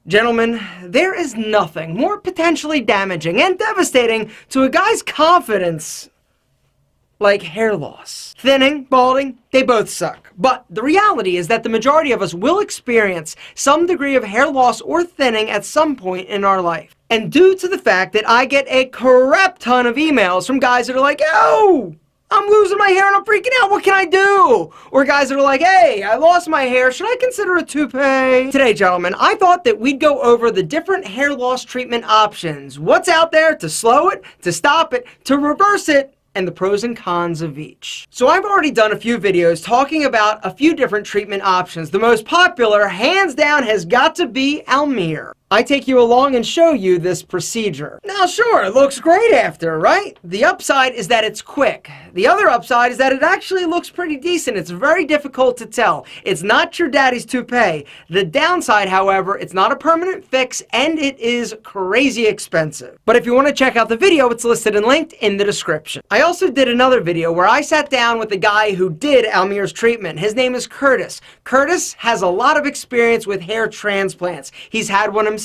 Gentlemen, there is nothing more potentially damaging and devastating to a guy's confidence like hair loss. Thinning, balding, they both suck. But the reality is that the majority of us will experience some degree of hair loss or thinning at some point in our life. And due to the fact that I get a crap ton of emails from guys that are like, yo, I'm losing my hair and I'm freaking out, what can I do? Or guys that are like, hey, I lost my hair, should I consider a toupee? Today, gentlemen, I thought that we'd go over the different hair loss treatment options. What's out there to slow it, to stop it, to reverse it, and the pros and cons of each. So I've already done a few videos talking about a few different treatment options. The most popular, hands down, has got to be Almere. I take you along and show you this procedure. Now sure, it looks great after, right? The upside is that it's quick. The other upside is that it actually looks pretty decent. It's very difficult to tell. It's not your daddy's toupee. The downside, however, it's not a permanent fix and it is crazy expensive. But if you want to check out the video, it's listed and linked in the description. I also did another video where I sat down with the guy who did Almere's treatment. His name is Curtis. Curtis has a lot of experience with hair transplants. He's had one himself.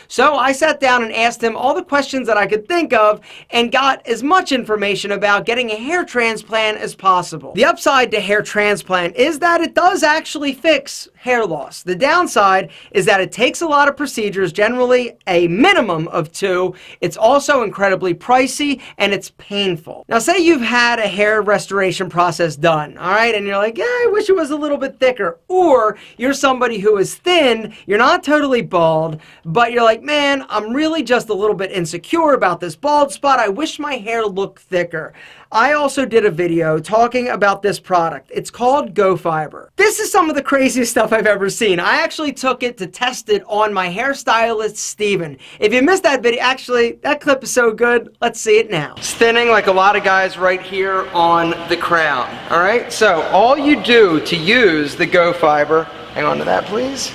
So I sat down and asked him all the questions that I could think of and got as much information about getting a hair transplant as possible. The upside to hair transplant is that it does actually fix hair loss. The downside is that it takes a lot of procedures, generally a minimum of 2. It's also incredibly pricey and it's painful. Now say you've had a hair restoration process done, all right, and you're like, yeah, I wish it was a little bit thicker. Or you're somebody who is thin, you're not totally bald, but you're like, man, I'm really just a little bit insecure about this bald spot. I wish my hair looked thicker. I also did a video talking about this product. It's called Go Fiber. This is some of the craziest stuff I've ever seen. I actually took it to test it on my hairstylist, Steven. If you missed that video, actually, that clip is so good. Let's see it now. It's thinning like a lot of guys right here on the crown. All right, so all you do to use the Go Fiber, hang on to that please,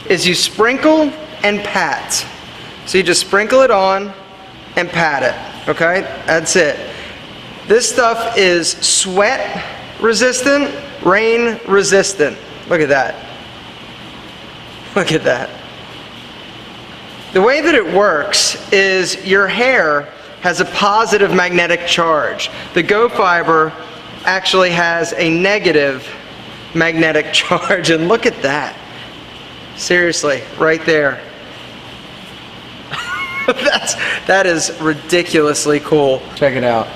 is you sprinkle and pat. So you just sprinkle it on and pat it, okay? That's it. This stuff is sweat resistant, rain resistant. Look at that. Look at that. The way that it works is your hair has a positive magnetic charge. The Go Fiber actually has a negative magnetic charge, and look at that. Seriously, right there. That is ridiculously cool. Check it out.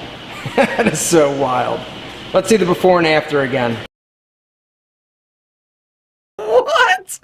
That is so wild. Let's see the before and after again. What?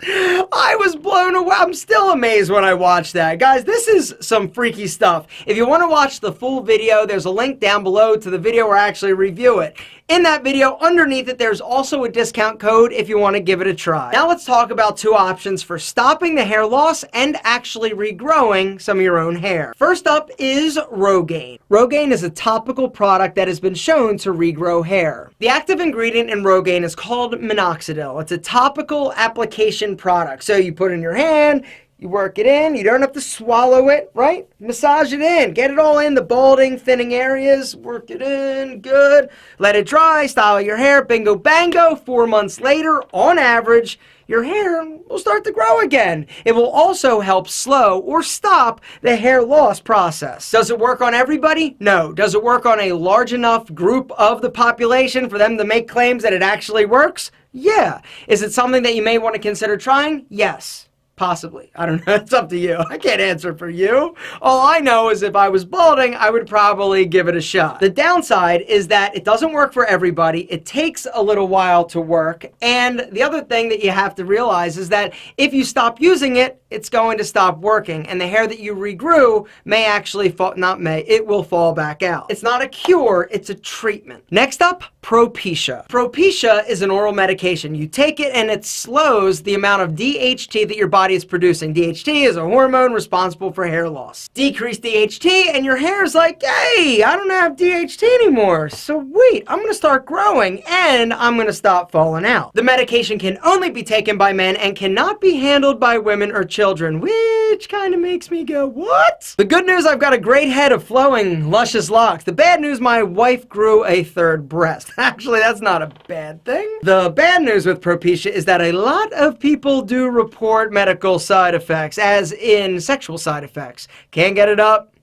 I was blown away. I'm still amazed when I watched that. Guys, this is some freaky stuff. If you want to watch the full video, there's a link down below to the video where I actually review it. In that video, underneath it, there's also a discount code if you want to give it a try. Now let's talk about 2 options for stopping the hair loss and actually regrowing some of your own hair. First up is Rogaine. Rogaine is a topical product that has been shown to regrow hair. The active ingredient in Rogaine is called Minoxidil. It's a topical application product. So you put it in your hand, you work it in, you don't have to swallow it, right? Massage it in, get it all in the balding, thinning areas, work it in, good. Let it dry, style your hair, bingo bango. 4 months later, on average, your hair will start to grow again. It will also help slow or stop the hair loss process. Does it work on everybody? No. Does it work on a large enough group of the population for them to make claims that it actually works? Yeah. Is it something that you may want to consider trying? Yes. Possibly. I don't know. It's up to you. I can't answer for you. All I know is if I was balding, I would probably give it a shot. The downside is that it doesn't work for everybody. It takes a little while to work. And the other thing that you have to realize is that if you stop using it, it's going to stop working. And the hair that you regrew may actually fall, it will fall back out. It's not a cure, it's a treatment. Next up, Propecia. Propecia is an oral medication. You take it and it slows the amount of DHT that your body is producing. DHT is a hormone responsible for hair loss. Decrease DHT and your hair is like, hey, I don't have DHT anymore. Sweet, I'm gonna start growing and I'm gonna stop falling out. The medication can only be taken by men and cannot be handled by women or children, which kind of makes me go, what? The good news, I've got a great head of flowing, luscious locks. The bad news, my wife grew a 3rd breast. Actually, that's not a bad thing. The bad news with Propecia is that a lot of people do report medical medical side effects, as in sexual side effects. Can't get it up,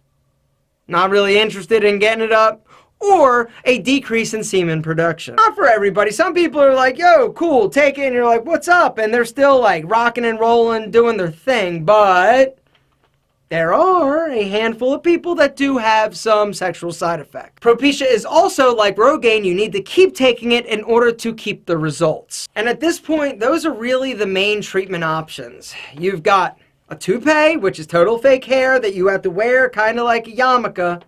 not really interested in getting it up, or a decrease in semen production. Not for everybody. Some people are like, yo, cool, take it, and you're like, what's up? And they're still like rocking and rolling, doing their thing, but there are a handful of people that do have some sexual side effects. Propecia is also like Rogaine. You need to keep taking it in order to keep the results. And at this point, those are really the main treatment options. You've got a toupee, which is total fake hair that you have to wear kind of like a yarmulke.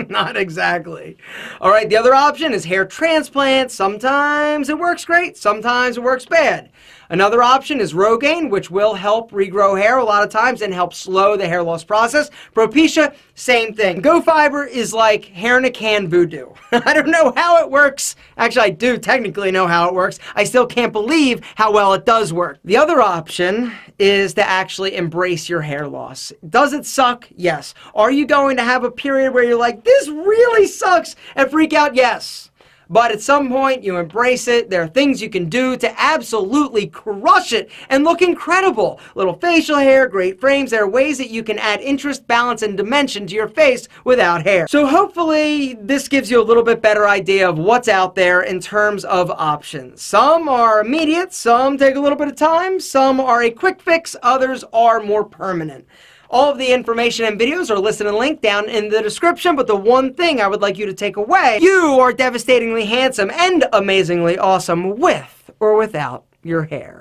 Not exactly. All right, the other option is hair transplant. Sometimes it works great, sometimes it works bad. Another option is Rogaine, which will help regrow hair a lot of times and help slow the hair loss process. Propecia, same thing. Go Fiber is like hair in a can voodoo. I don't know how it works. Actually, I do technically know how it works. I still can't believe how well it does work. The other option is to actually embrace your hair loss. Does it suck? Yes. Are you going to have a period where you're like, this really sucks, and freak out? Yes. But at some point, you embrace it. There are things you can do to absolutely crush it and look incredible. Little facial hair, great frames. There are ways that you can add interest, balance, and dimension to your face without hair. So hopefully, this gives you a little bit better idea of what's out there in terms of options. Some are immediate, some take a little bit of time, some are a quick fix, others are more permanent. All of the information and videos are listed and linked down in the description, but the one thing I would like you to take away, you are devastatingly handsome and amazingly awesome with or without your hair.